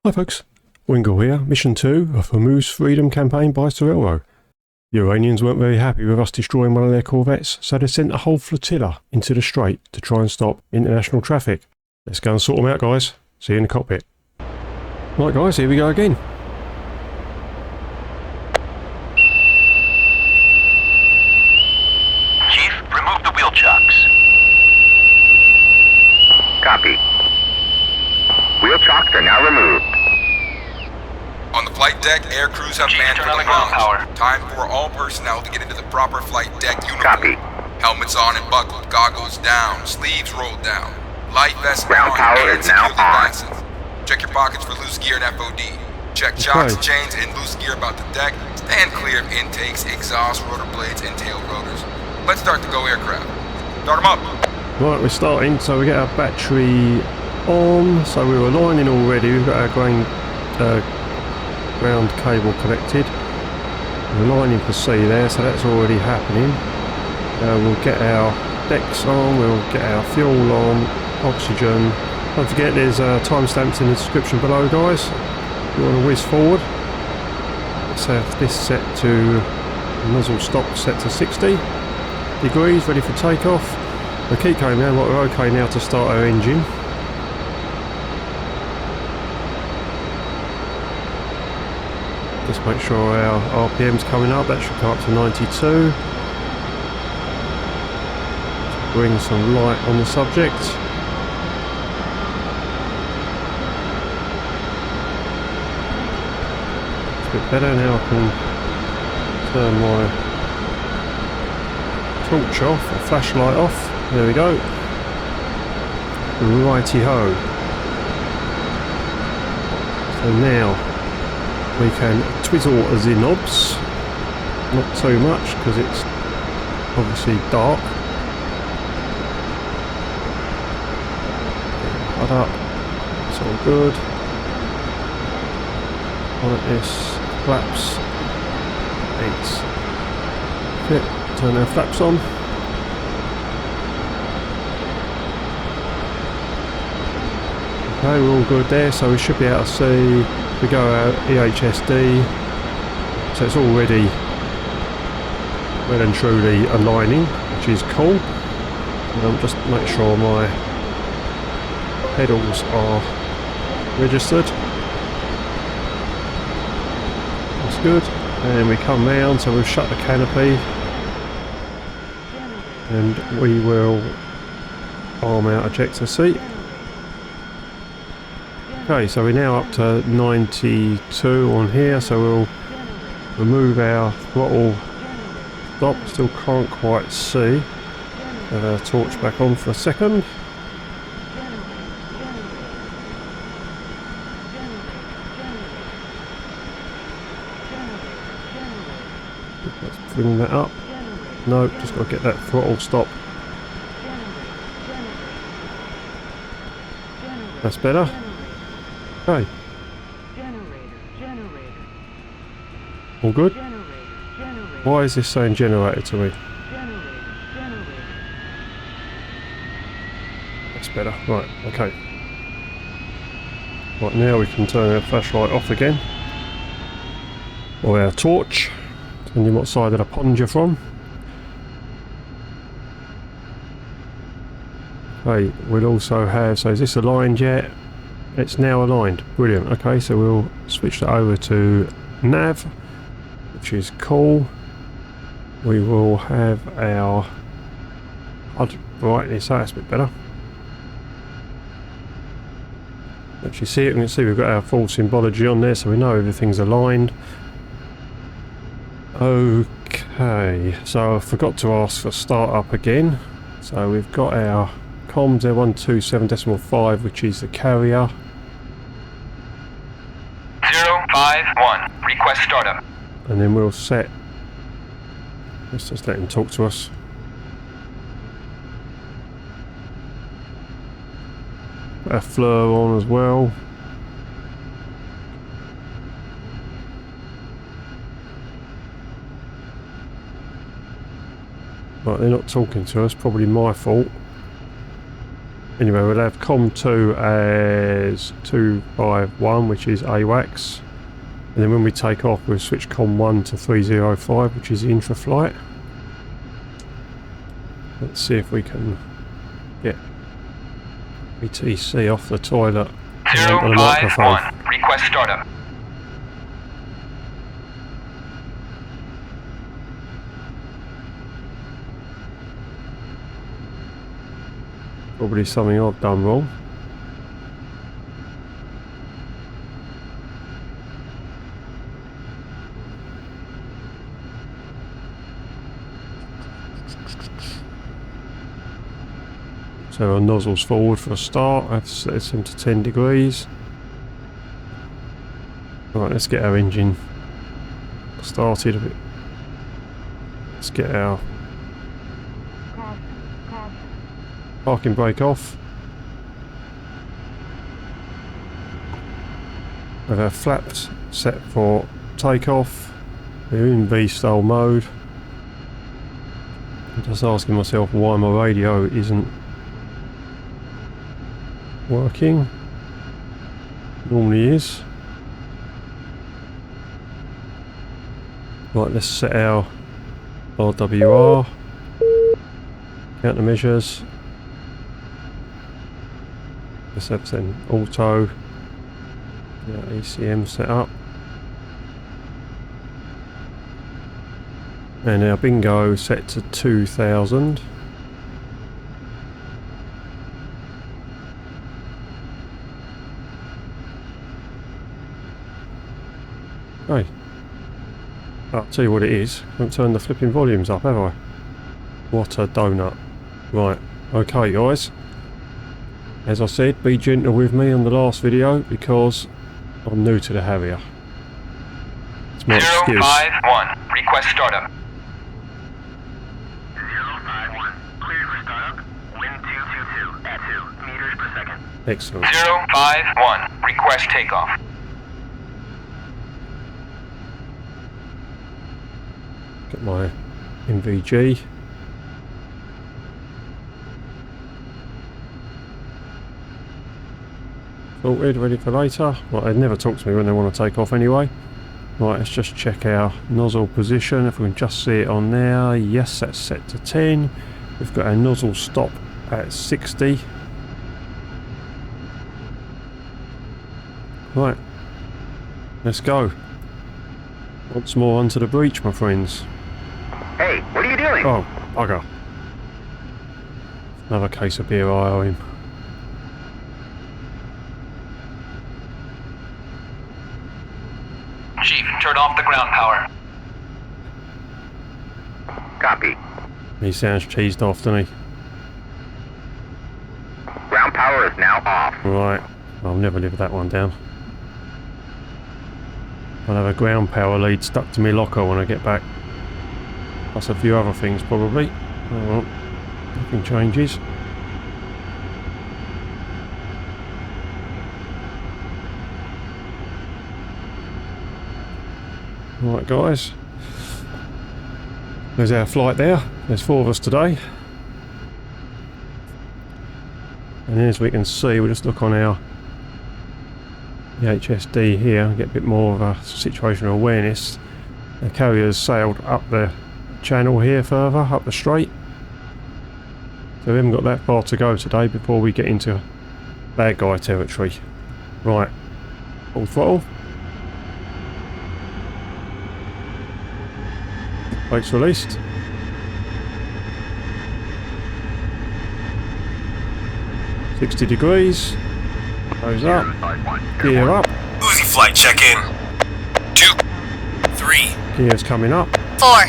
Hi folks, Winkle here, Mission 2 of Hormuz Freedom Campaign by SorelRo. The Iranians weren't very happy with us destroying one of their corvettes, so they sent a whole flotilla into the Strait to try and stop international traffic. Let's go and sort them out, guys. See you in the cockpit. Right guys, here we go again. Chief, remove the wheel chocks. Copy. Wheel chocks are now removed. On the flight deck, air crews have Chief, manned turn for on the the ground launch. power. Time for all personnel to get into the proper flight deck uniform. Copy. Helmets on and buckled, goggles down, sleeves rolled down. Light vest Ground on power and is now securely on. fastened. Check your pockets for loose gear and FOD. Check chocks, chains, and loose gear about the deck. Stand clear of intakes, exhaust, rotor blades, and tail rotors. Let's start the go aircraft. Start them up. Right, we're starting, so we get our battery on, so we're aligning already. We've got our ground cable connected. We're aligning for C there, so that's already happening. We'll get our decks on, we'll get our fuel on, oxygen. Don't forget there's timestamps in the description below, guys. If you want to whiz forward, let's have this set to muzzle stop set to 60 degrees, ready for takeoff. We'll keep going now, we're okay now to start our engine. Just make sure our RPM's coming up, that should come up to 92. Bring some light on the subject. It's a bit better now. I can turn my torch off, or flashlight off. There we go. Righty ho. So now we can twizzle the knobs. Not too much because it's obviously dark. Get up. It's all good. On this flaps. 8. Fit. Turn our flaps on. Okay, we're all good there, so we should be able to see. We go out EHSD, so it's already well and truly aligning, which is cool. Just make sure my pedals are registered. That's good. And we come round, so we've shut the canopy, and we will arm out ejector seat. Okay, so we're now up to 92 on here, so we'll remove our throttle stop. Still can't quite see. Have our torch back on for a second. Let's bring that up. No, just got to get that throttle stop. That's better. Okay. All good? Why is this saying generator to me? That's better. Right, okay. Right, now we can turn our flashlight off again. Or our torch, depending what side of the pond you're from. Okay, we'll also have, so is this aligned yet? It's now aligned. Brilliant. Okay, so we'll switch that over to nav, which is cool. We will have our HUD brightness. That's a bit better. Actually see it, and you can see we've got our full symbology on there, so we know everything's aligned. Okay, so I forgot to ask for startup again. So we've got our comms there, 127.5, which is the carrier. 051. Request startup. And then we'll set. Let's just let him talk to us. Put our flare on as well. Right, they're not talking to us, probably my fault. Anyway, we'll have COM2 as 251, which is AWACS. And then when we take off, we'll switch COM1 to 305, which is intra-flight. Let's see if we can get BTC off the toilet and onto the microphone. 051. Request startup. Probably something I've done wrong. So our nozzles forward for a start. I've set them to 10 degrees. Right, let's get our engine started a bit. Let's get our parking brake off. With our flaps set for takeoff. We're in V-style mode. I'm just asking myself why my radio isn't working. Normally is. Right, let's set our RWR. Countermeasures. Let's have then auto. Yeah, ECM set up. And our bingo set to 2000. Hey, I'll tell you what it is. I haven't turned the flipping volumes up, have I? What a donut. Right, okay guys. As I said, be gentle with me on the last video because I'm new to the Harrier. It's my excuse. 051. Request startup. 051. Clear for startup. Wind 222 at 2 meters per second. Excellent. 051. Request takeoff. Got my MVG. Sorted, ready for later. Right, they'd never talk to me when they want to take off anyway. Right, let's just check our nozzle position. If we can just see it on there. Yes, that's set to 10. We've got our nozzle stop at 60. Right, let's go. Once more onto the breach, my friends. Hey, what are you doing? Oh, bugger. Another case of beer I owe him. Chief, turn off the ground power. Copy. He sounds cheesed off, doesn't he? Ground power is now off. Right, I'll never live that one down. I'll have a ground power lead stuck to my locker when I get back. Plus a few other things probably. Oh well, nothing changes. Right guys, there's our flight there. There's 4 of us today. And as we can see, we'll just look on our HSD here and get a bit more of a situational awareness. The carrier's sailed up the channel here further, up the Strait. So we haven't got that far to go today before we get into bad guy territory. Right, full throttle. Brakes released. $60 degrees. Goes up. Gear up. Uzi flight, check in. 2, 3. Gear's coming up. 4.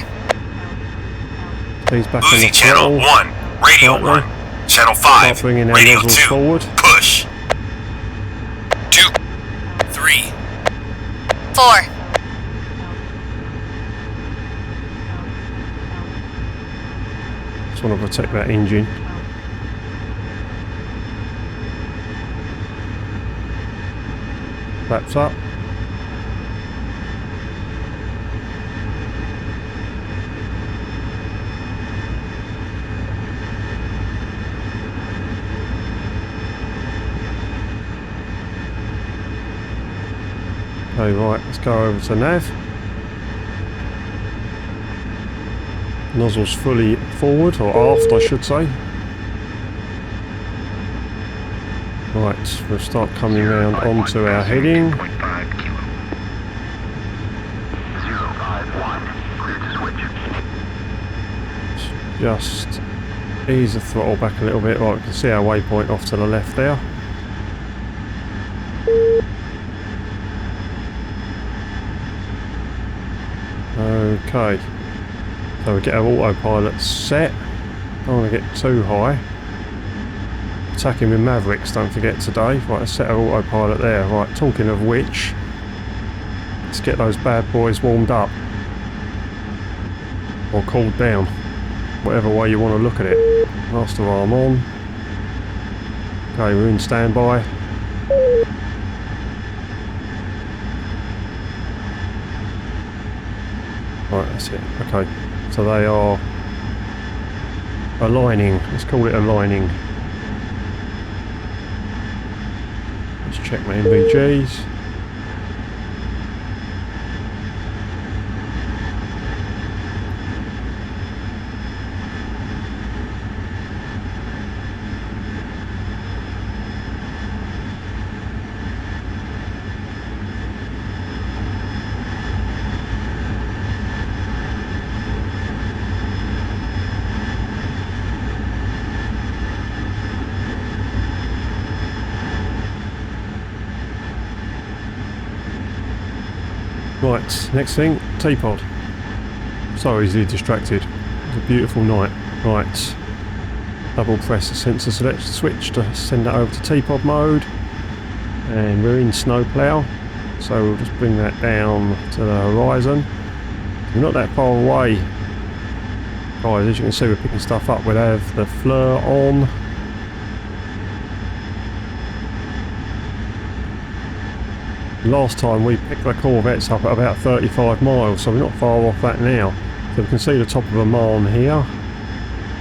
He's back on the Uzi channel throttle. 1, radio Slightly. 1. Channel 5, Start bringing our radio nozzles 2. forward. Push. 2, 3. 4. Just want to protect that engine. Flaps up. Okay, right, let's go over to nav. Nozzle's fully forward, or aft I should say. Right, we'll start coming round onto our heading. 0.5 kilo. 051. Clear to switch. Just ease the throttle back a little bit. Right, you can see our waypoint off to the left there. Okay, so we get our autopilot set. Don't want to get too high. Attacking with Mavericks, don't forget today. Right, let's set our autopilot there. Right, talking of which, let's get those bad boys warmed up. Or cooled down. Whatever way you want to look at it. Master arm on. Okay, we're in standby. Right, that's it. Okay, so they are aligning. Let's call it aligning. Let's check my MVGs. Right, next thing, T-pod. So easily distracted. It's a beautiful night. Right, double press the sensor select switch to send that over to T-pod mode. And we're in snowplow, so we'll just bring that down to the horizon. We're not that far away. Guys, as you can see, we're picking stuff up. We'll have the flare on. Last time we picked the Corvettes up at about 35 miles, so we're not far off that now. So we can see the top of Oman here.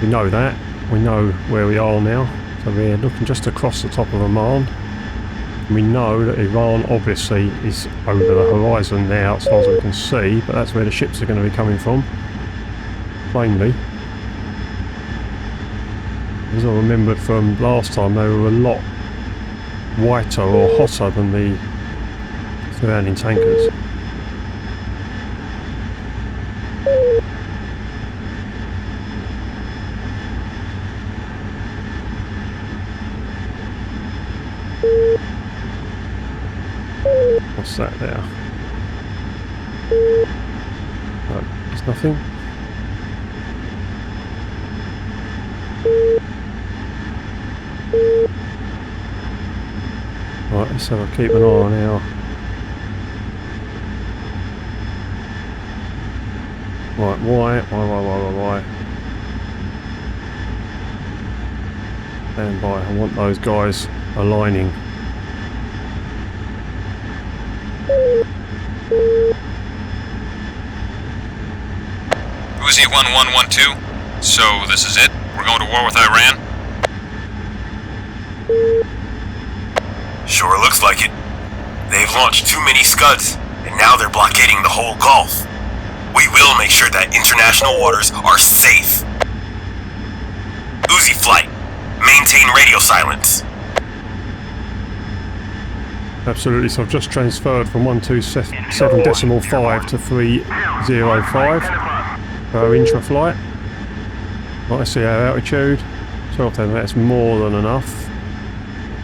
We know that. We know where we are now. So we're looking just across the top of Oman. We know that Iran obviously is over the horizon now as far as we can see, but that's where the ships are going to be coming from. Plainly. As I remembered from last time, they were a lot whiter or hotter than the surrounding tankers. What's that there? No, there's nothing. Right, let's have a keep an eye on our right, why? Stand by, I want those guys aligning. Uzi 1112. So this is it? We're going to war with Iran? Sure looks like it. They've launched too many Scuds, and now they're blockading the whole Gulf. We will make sure that international waters are safe. Uzi flight. Maintain radio silence. Absolutely, so I've just transferred from 127.5 to 305 for intra flight. Right, I see our altitude. 12,000, that's more than enough.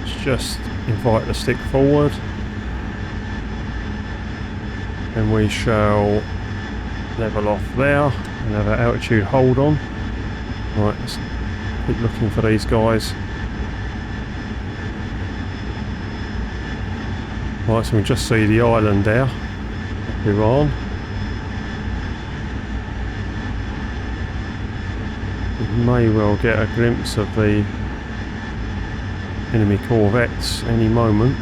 Let's just invite the stick forward. And we shall level off there and have our altitude hold on. Right, let's keep looking for these guys. Right, so we just see the island there, Iran. We may well get a glimpse of the enemy corvettes any moment.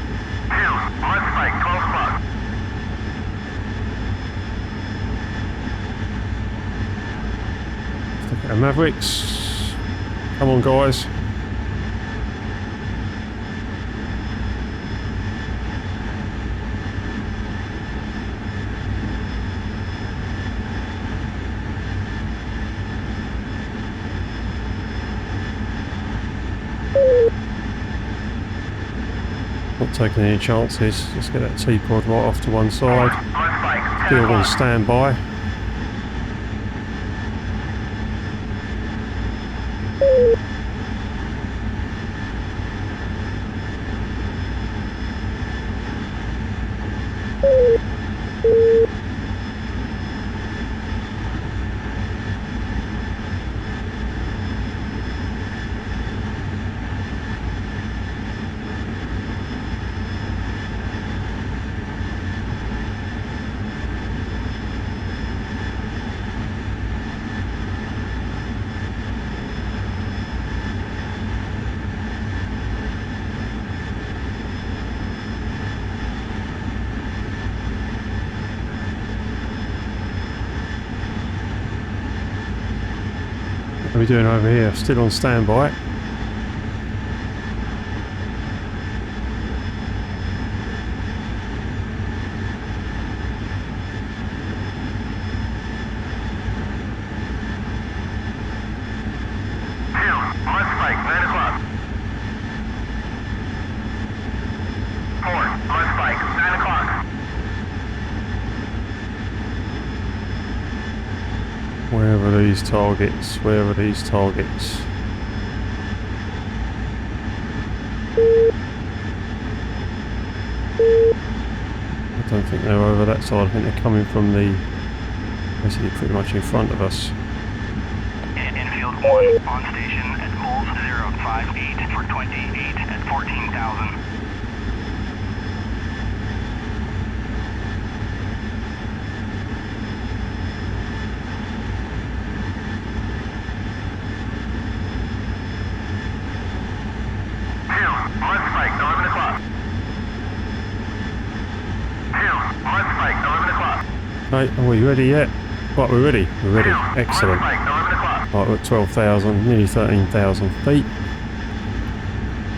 Let's look at our Mavericks. Come on, guys. Not taking any chances. Just get that T-pod right off to one side. Still on standby. What are we doing over here? Still on standby. Where are these targets? Where are these targets? I don't think they're over that side. I think they're coming from the... basically pretty much in front of us. Infield 1 on station at Moles 058 for 28 at 14,000. Right, are we ready yet? Right, we're ready. We're ready. Excellent. Right, we're at 12,000, nearly 13,000 feet.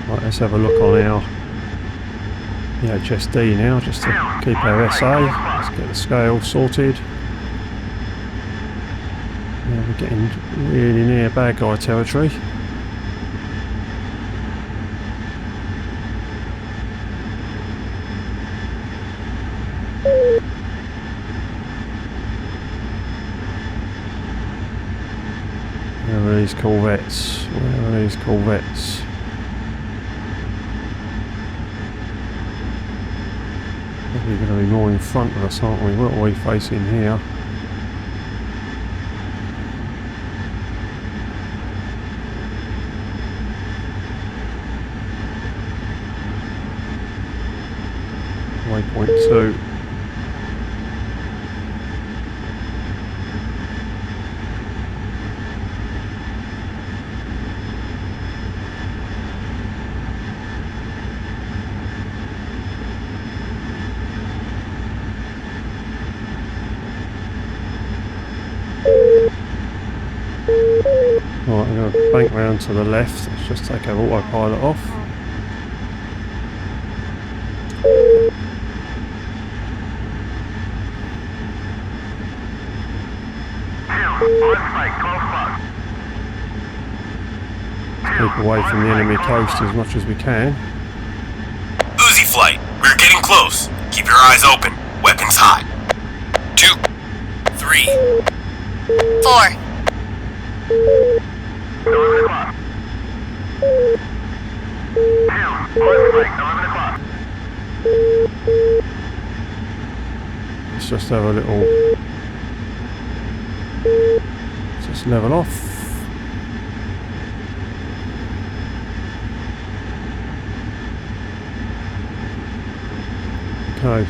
Right, let's have a look on our HSD now, just to keep our SA. Let's get the scale sorted. Yeah, we're getting really near bad guy territory. Where are these corvettes? Where are these corvettes? Probably going to be more in front of us, aren't we? What are we facing here? Waypoint 2. Right, I'm going to bank round to the left. Let's just take our autopilot off. Keep away from the enemy coast as much as we can. Uzi flight, we're getting close. Keep your eyes open. Weapons hot. 2, 3, 4. Let's just have a little... let's just level off. Okay.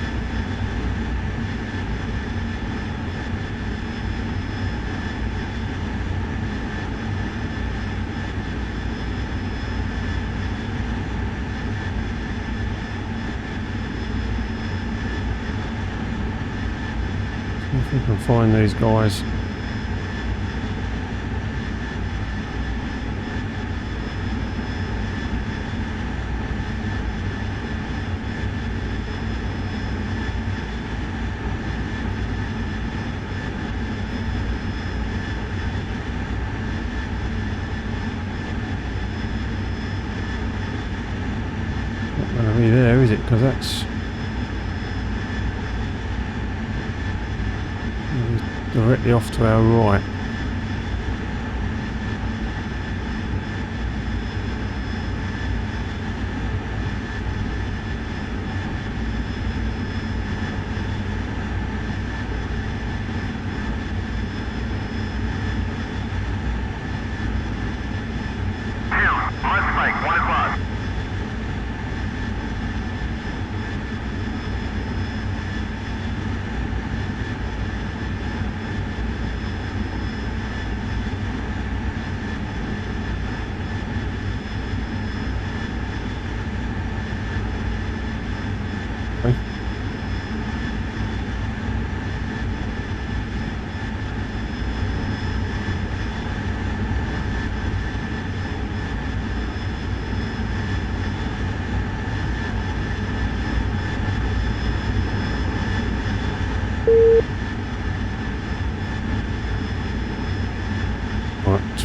If we can find these guys. Not really there, is it? Because that's directly off to our right.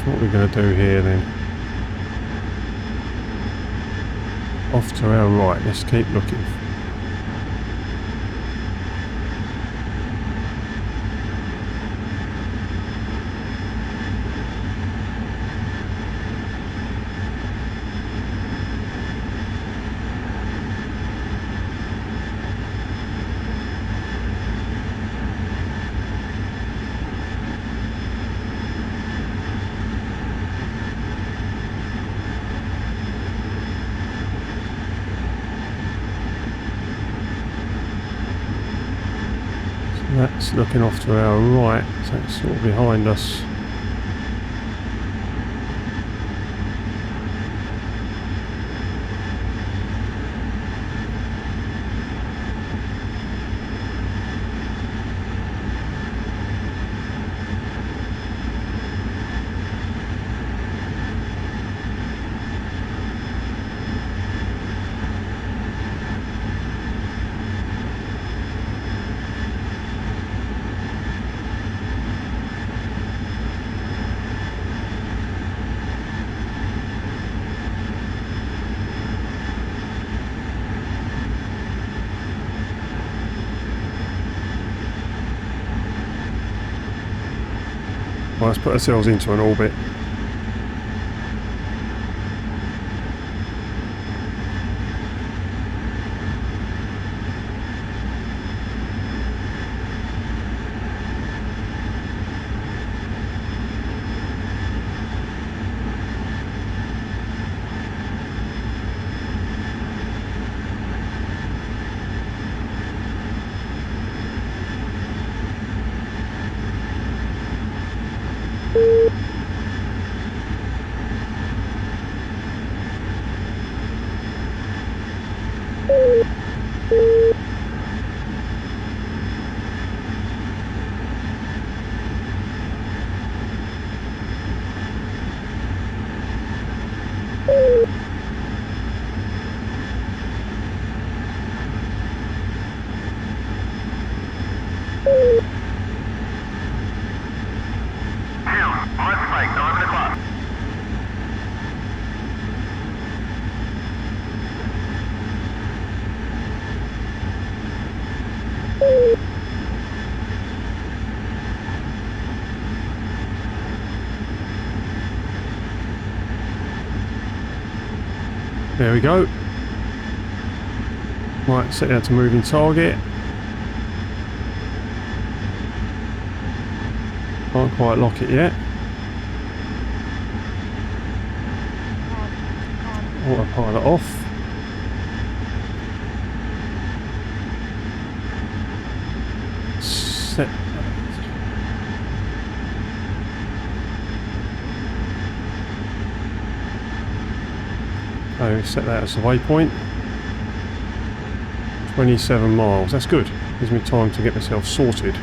What we're going to do here then, off to our right, let's keep looking. That's looking off to our right, so it's sort of behind us. Well, let's put ourselves into an orbit. There we go. Right, set that to moving target. Can't quite lock it yet. Autopilot off. Set. So set that as a waypoint. 27 miles, that's good. Gives me time to get myself sorted.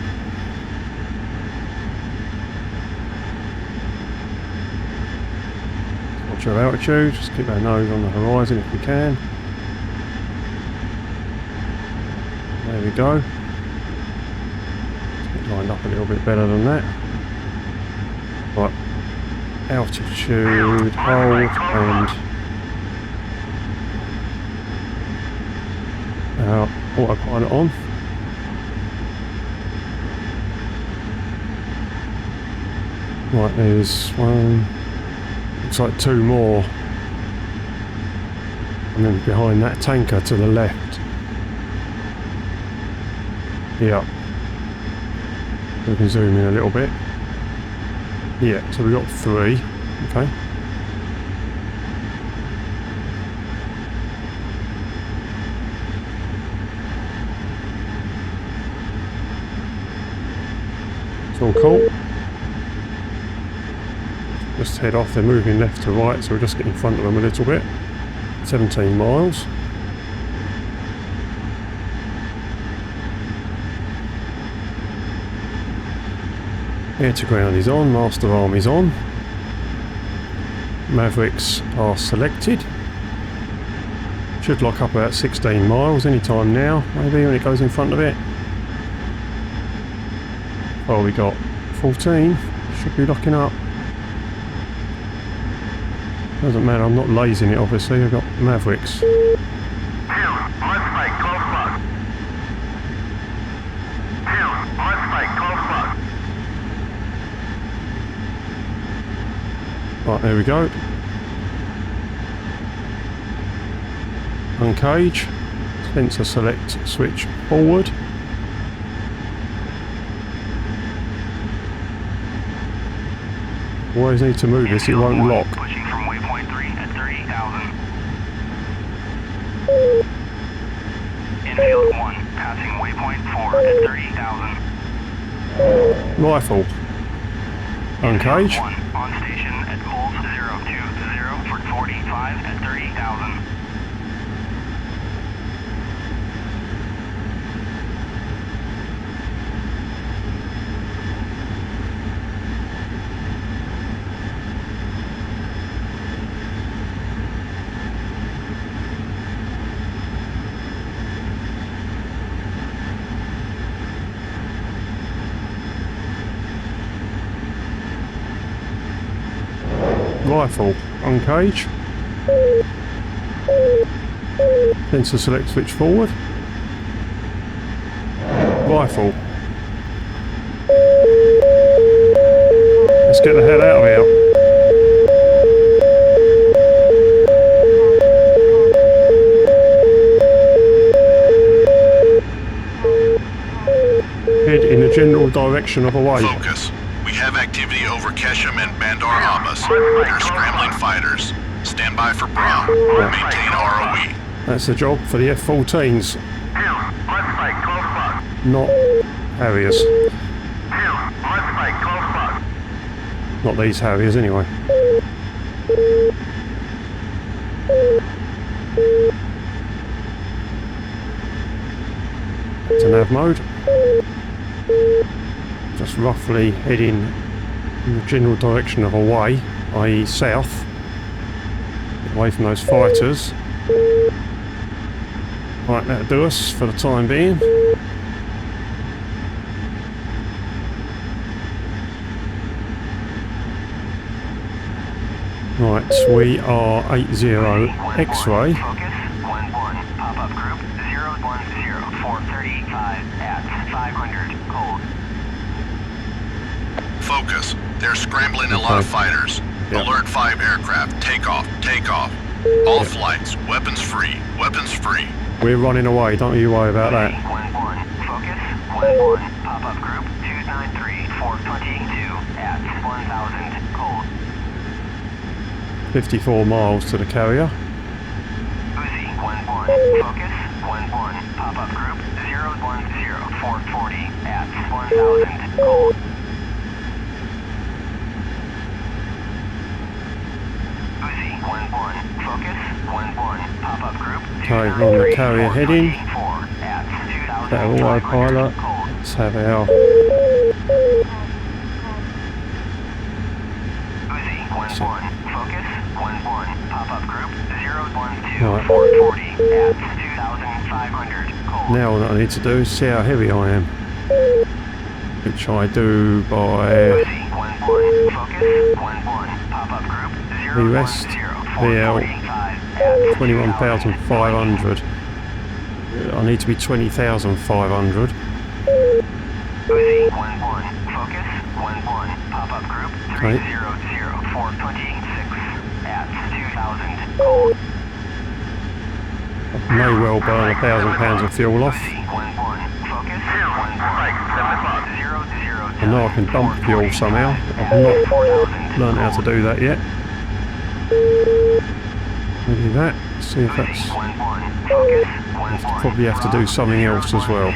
Watch our altitude, just keep our nose on the horizon if we can. There we go. Let's get lined up a little bit better than that. Right, altitude, hold, and our autopilot on. Right, there's one, looks like two more, and then behind that tanker to the left. Yeah, we can zoom in a little bit. Yeah, so we got three. Okay. It's all cool. Just head off, they're moving left to right, so we'll just get in front of them a little bit. 17 miles. Air to ground is on, master arm is on. Mavericks are selected. Should lock up about 16 miles anytime now, maybe when it goes in front of it. Oh, we got 14, should be locking up. Doesn't matter, I'm not lasing it obviously, I've got Mavericks. Right, there we go. Uncage. Sensor select, switch forward. Always need to move this, it won't lock. Pushing from waypoint 3 at 30,000. Infield 1, passing waypoint 4 at 30,000. Rifle. Uncage. 1 on station at poles 020 for 45 at 30,000. Rifle, uncage. Sensor select, switch forward. Rifle. Let's get the hell out of here. Head in the general direction of a wave. Focus. We have activity over Keshem and Bandar Abbas. They're scrambling fighters. Stand by for Brahm. Maintain ROE. That's the job for the F-14s. Not Harriers. Not these Harriers anyway. To nav mode. Just roughly heading in the general direction of away, i.e. south, away from those fighters. Right, that'll do us for the time being. Right, we are 80 X-ray. Focus 11 pop-up group 010 for 35 at 500 cold. Focus. They're scrambling a lot of fighters. Yep. Alert 5 aircraft. Take off. Take off. All flights. Weapons free. Weapons free. We're running away, don't you worry about that. 11 focus 11 pop-up group 293 for 22 at 1000 cold. 54 miles to the carrier. Uzi 11 focus 11 pop-up group 010 for 40 at 1000 cold. Uzi 11 focus 11 pop-up group Okay, on the carrier heading. That autopilot. Let's have our Uzi 11 focus 11 pop-up group 012 Right. 440 at 2,500 cold. now what I need to do is see how heavy I am. Which I do by Uzi 11 focus 11 pop-up group 010 rest, VL, 445 at 21,500. I need to be 20,500. Uzi 1-1, focus 1-1, pop-up group 300-426 at 2,000, cold. May well burn £1,000 of fuel off. Uzi 1-1, focus 1-1, 0-0. I know I can dump fuel somehow. I've not learned how to do that yet. Maybe that. See if that's... Probably have to do something else as well.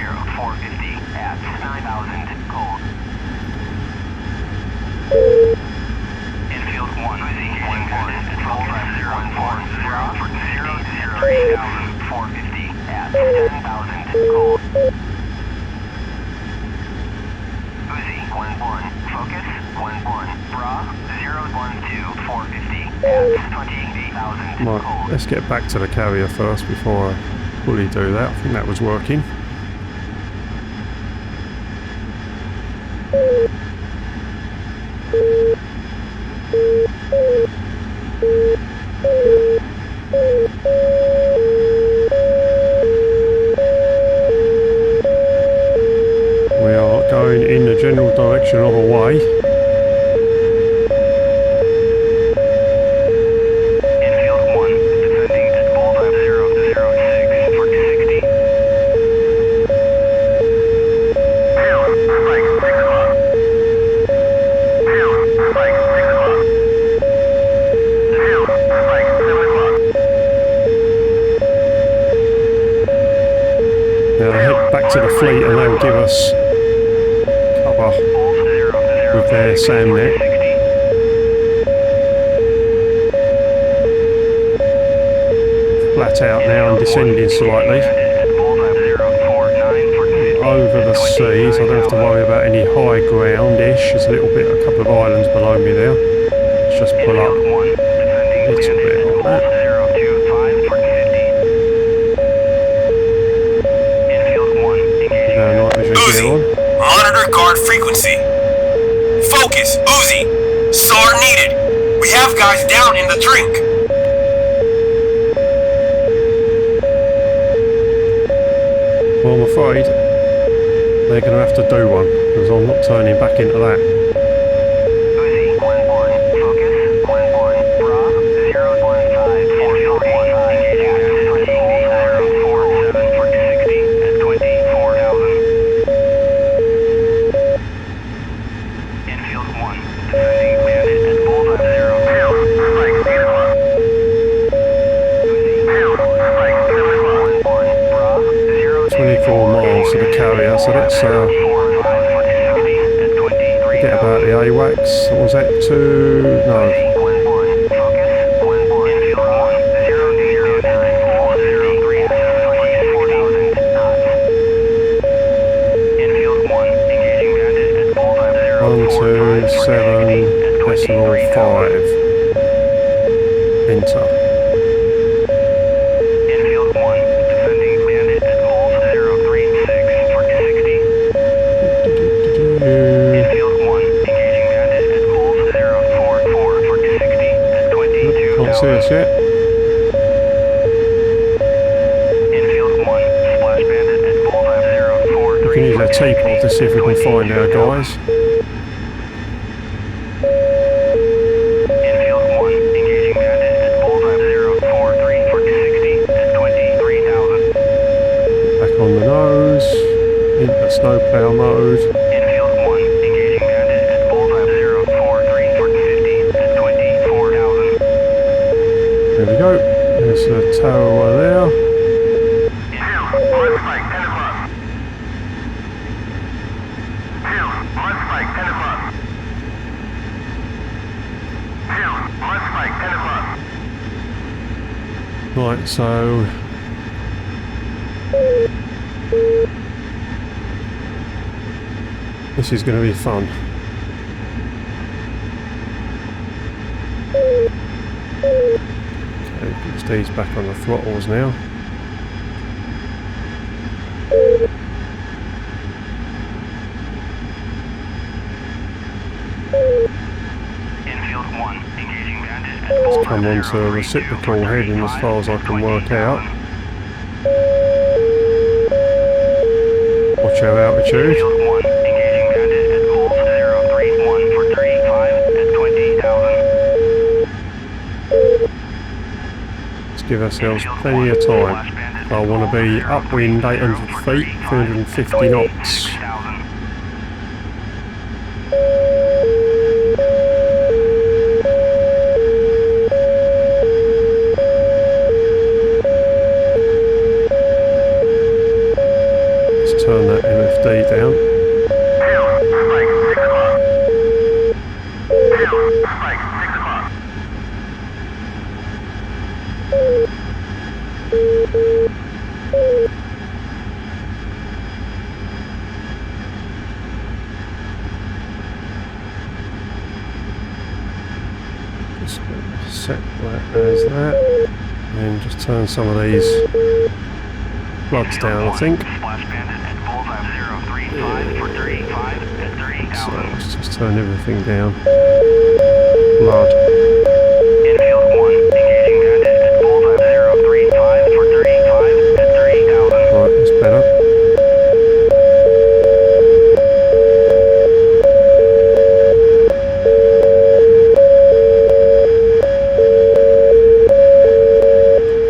Infield 1, engaging bandit at focus 040 at 10,000, cold. Uzi 1-1, focus 1-1, bra 012-450 at 28,000, Right, cold. let's get back to the carrier first before I fully do that. I think that was working. We are going in the general direction of away. Infield 1, descending at bullseye 006 for 60. Now head back to the fleet and they'll give us cover with their SAM net. Flat out now and descending slightly over the seas. I don't have to worry about any high ground-ish. There's a couple of islands below me there. Let's just pull up a little bit on that. Night vision gear Uzi, on. monitor guard frequency. Focus, Uzi. SAR needed. We have guys down in the drink. Well, I'm afraid they're going to have to do one because I'm not turning back into that. Uzi 1-1, focus 1-1, bra 015-445 at 28,000, for 60 at 24,000. Infield 1, descending bandit at bullseye 24 miles to the carrier, so let's forget about the AWACS. What was that? No. Infield 1, engaging bandit at bullseye 127.5. Enter. Infield 1, descending bandit at bullseye 036 for 60. Infield 1, engaging bandit at bullseye 044 for 60 at Can't see 22,000. us yet. Infield 1, splash bandit at bullseye 043. We can use our teapot to see if we can find our guys. Infield 1, engaging bandit at bullseye 043 for 60 at 23,000. Back on the nose. Into snowplow mode. Infield 1, engaging bandit at bullseye 043 for 50 at 24,000. There we go. There's the tower there. Right, so this is going to be fun. Okay, put these back on the throttles now. Infield 1, engaging bandit at Let's bullseye come on to 032 reciprocal for heading as 35 far as I at can work out. 20,000. watch our altitude. Infield 1, engaging bandit at Bulls 031 for 35 at 20,000. Let's give ourselves plenty of time. I want to be upwind 800 feet, 350 knots. 6,000. Turn that MFD down. Just set that as that, and just turn some of these bloods down, I think. Splash bandit at Bullseye 035 for 35 at 30,000. So let's just turn everything down. Blood. Infield 1, engaging bandit at Bullseye 035 for 35 at 30,000. Right, that's better.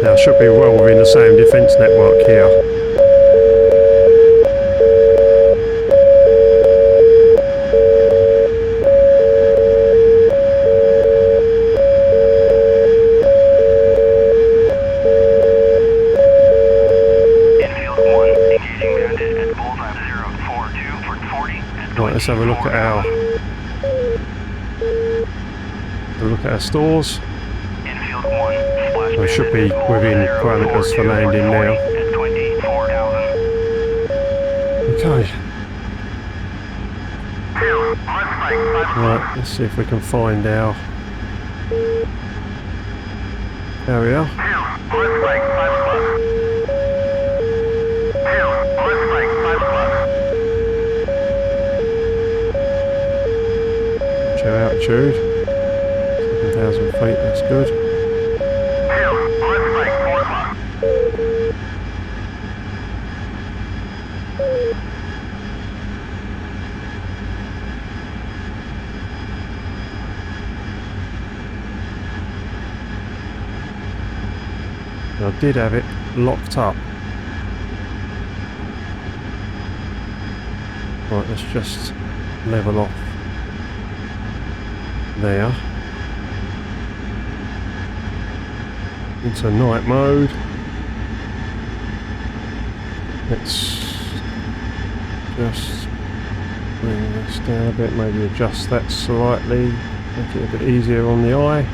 Now should be well within the same defence network here. Right, let's have a look at our stores. Infield 1, splash We should be within parameters for landing now. at 24,000. Okay. Right, let's see if we can find our area. Watch our altitude. 7,000 feet, that's good. I did have it locked up. Right, let's just level off there. Into night mode. Let's just bring this down a bit, maybe adjust that slightly, make it a bit easier on the eye.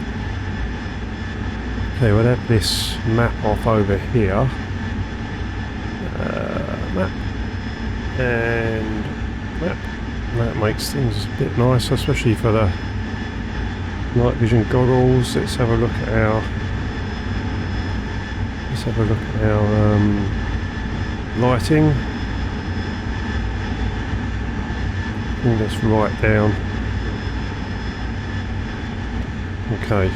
Okay, we'll have this map off over here. Map. And map. That makes things a bit nicer, especially for the night vision goggles. Let's have a look at our lighting. Bring this right down. Okay.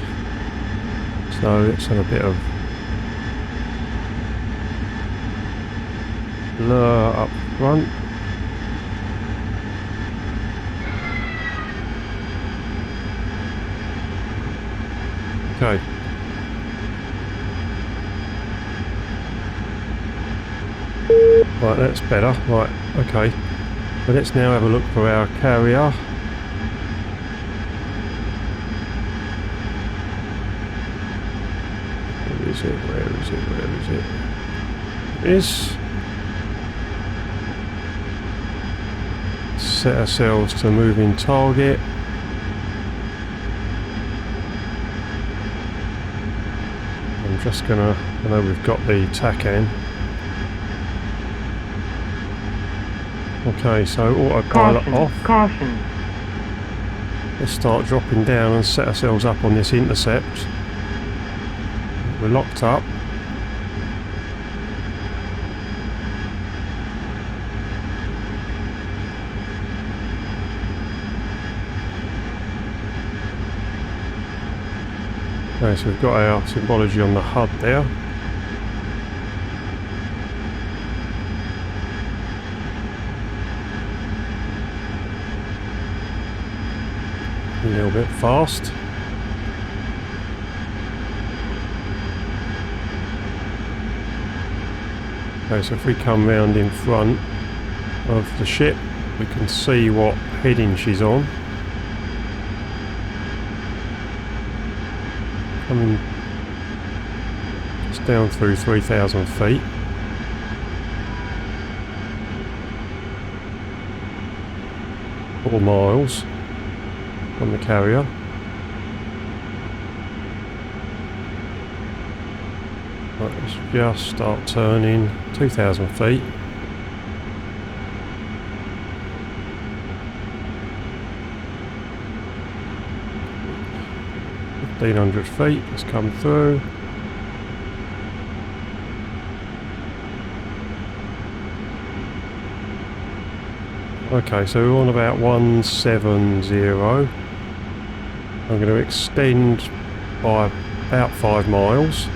So let's have a bit of blur up front. Okay. Right, that's better. Right, okay. So let's now have a look for our carrier. Where is it? It is. Set ourselves to moving target. I'm just gonna, I know we've got the TACAN. Okay, so autopilot off. Caution. Let's start dropping down and set ourselves up on this intercept. We're locked up. Okay, so we've got our symbology on the HUD there. little bit fast. Okay, so if we come round in front of the ship, we can see what heading she's on. Coming just down through 3,000 feet. Miles on the carrier. Right, let's just start turning 2,000 feet. $1,500 feet, let's come through. Okay, so we're on about 170. I'm going to extend by about 5 miles.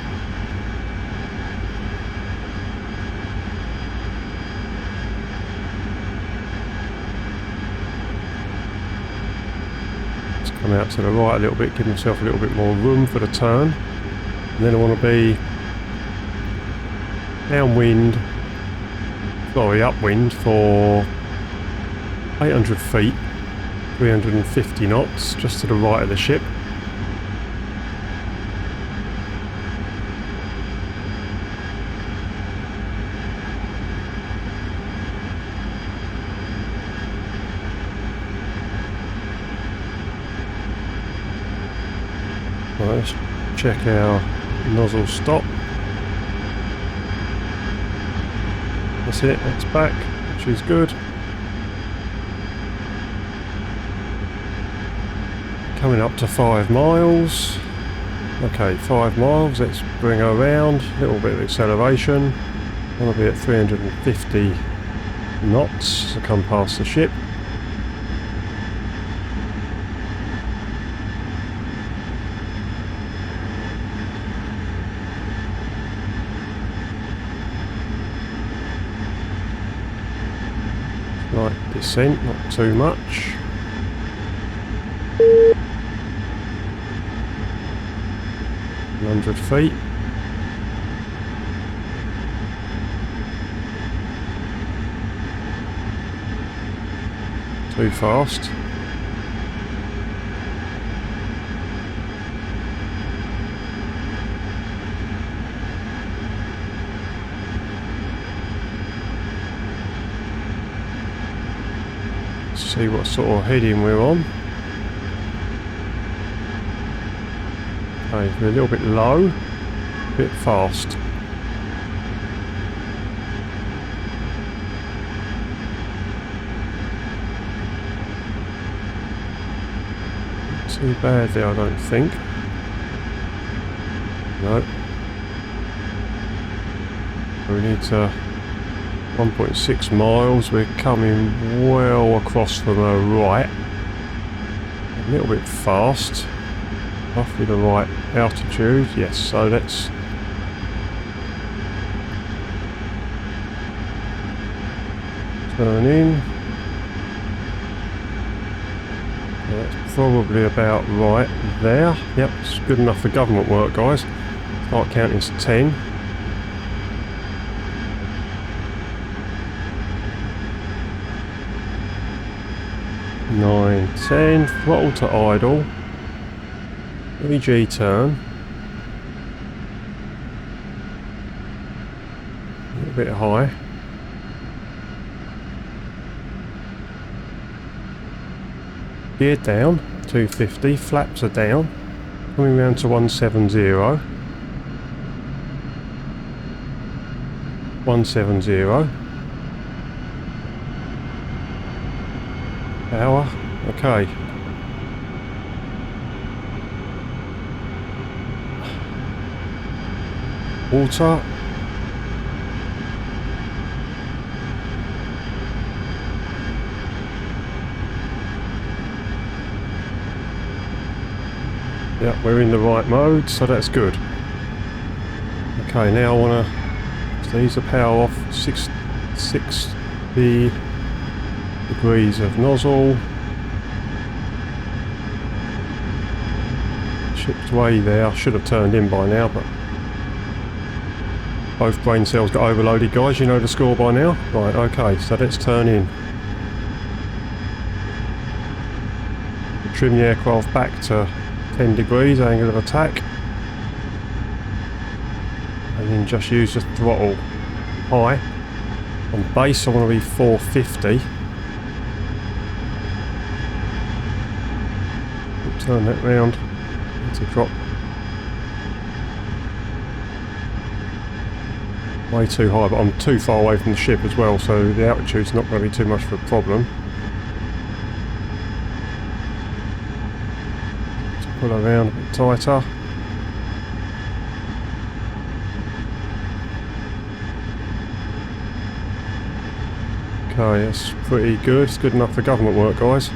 Let's come out to the right a little bit, give myself a little bit more room for the turn. And then I want to be downwind, sorry, upwind for 800 feet, 350 knots, just to the right of the ship. Right, let's check our nozzle stop. That's it, that's back, which is good. Coming up to 5 miles. Okay, 5 miles, let's bring her around, a little bit of acceleration. I want to be at 350 knots to come past the ship. Right, descent, not too much. Feet. Too fast. Let's see what sort of heading we're on. Okay, we're a little bit low, a bit fast. Not too bad there, I don't think. No. We need to 1.6 miles. We're coming well across from her right. A little bit fast. Roughly the right altitude, yes, so let's turn in. Well, that's probably about right there. Yep, it's good enough for government work, guys. Start counting to 10. Nine, 10, throttle to idle. VG turn. A little bit high. Gear down, 250, flaps are down. Coming round to 170. 170. Power, okay. Water. Yeah, we're in the right mode, so that's good. Okay, now I want to ease the power off. 60 degrees of nozzle. Ship's way there. I should have turned in by now, but both brain cells got overloaded, guys. You know the score by now. Right, okay, so let's turn in. Trim the aircraft back to 10 degrees angle of attack. And then just use the throttle high. On base I want to be 450. Turn that round to drop way too high, but I'm too far away from the ship as well, so the altitude's not going to be too much of a problem. Let's pull around a bit tighter. Okay, that's pretty good. It's good enough for government work, guys.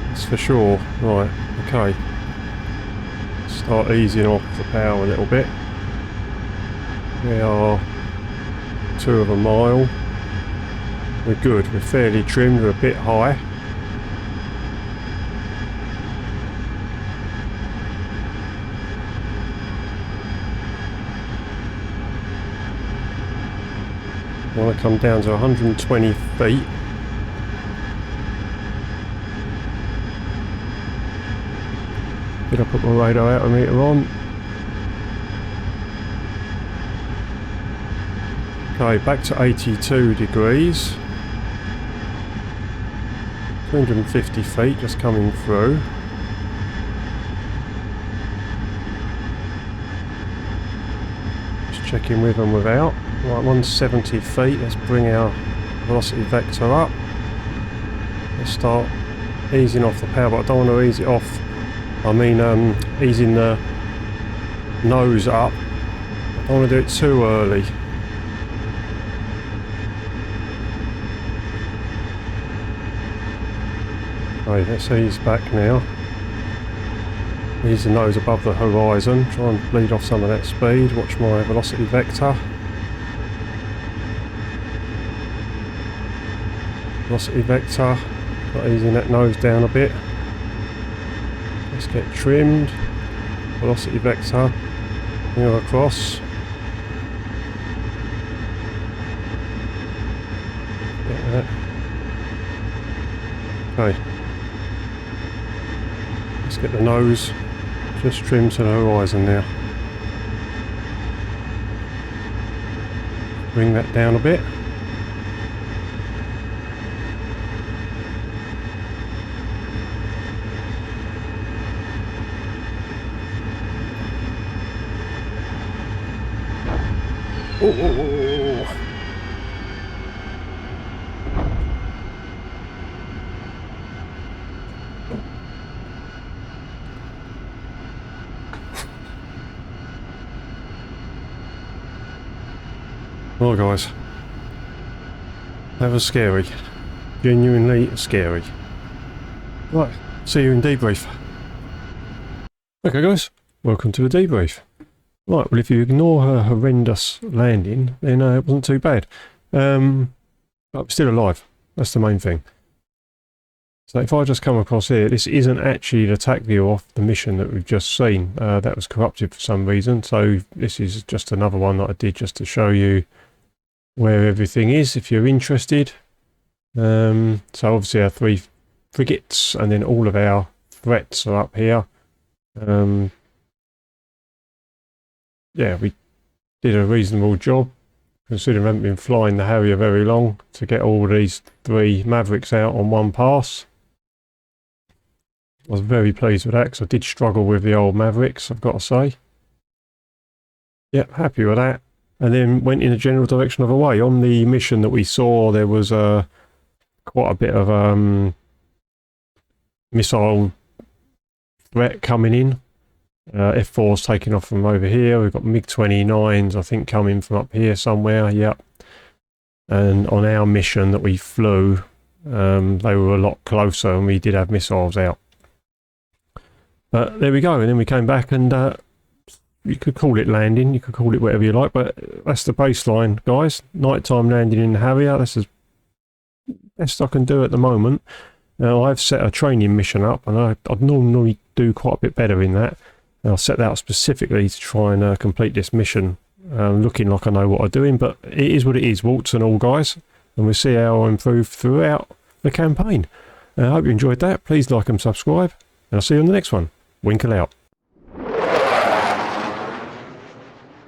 That's for sure. Right, okay. Start easing off the power a little bit. We are 2 miles. We're good. We're fairly trimmed. We're a bit high. I want to come down to 120 feet. Did I put my radar altimeter on? Okay, back to 82 degrees. 250 feet just coming through. Just checking with and without. Right, 170 feet. Let's bring our velocity vector up. Let's start easing off the power, but I don't want to ease it off. I mean, easing the nose up. I don't want to do it too early. Okay, let's ease back now. Ease the nose above the horizon. Try and bleed off some of that speed. Watch my velocity vector. Velocity vector. Got easing that nose down a bit. Let's get trimmed. Velocity vector. Go across. Get that. Okay. Let's get the nose just trimmed to the horizon now. Bring that down a bit. Oh. Well, guys, that was scary. Genuinely scary. Right, see you in debrief. Okay, guys, welcome to the debrief. Right, well, if you ignore her horrendous landing, then it wasn't too bad. But I'm still alive. That's the main thing. So if I just come across here, this isn't actually the attack view off the mission that we've just seen. That was corrupted for some reason. So this is just another one that I did just to show you where everything is, if you're interested. So obviously our 3 frigates, and then all of our threats are up here. Yeah, we did a reasonable job, considering we haven't been flying the Harrier very long, to get all these 3 Mavericks out on one pass. I was very pleased with that, because I did struggle with the old Mavericks, I've got to say. Yep, happy with that. And then went in a general direction of a way. On the mission that we saw, there was quite a bit of missile threat coming in. F4's taking off from over here. We've got MiG-29s, I think, coming from up here somewhere. Yep. And on our mission that we flew, they were a lot closer, and we did have missiles out. But there we go. And then we came back, and you could call it landing, you could call it whatever you like, but that's the baseline, guys. Nighttime landing in the Harrier. That's as best I can do at the moment. Now, I've set a training mission up, and I'd normally do quite a bit better in that. And I'll set that up specifically to try and complete this mission, looking like I know what I'm doing, but it is what it is, warts and all, guys, and we'll see how I improve throughout the campaign. I hope you enjoyed that. Please like and subscribe, and I'll see you on the next one. Winkle out.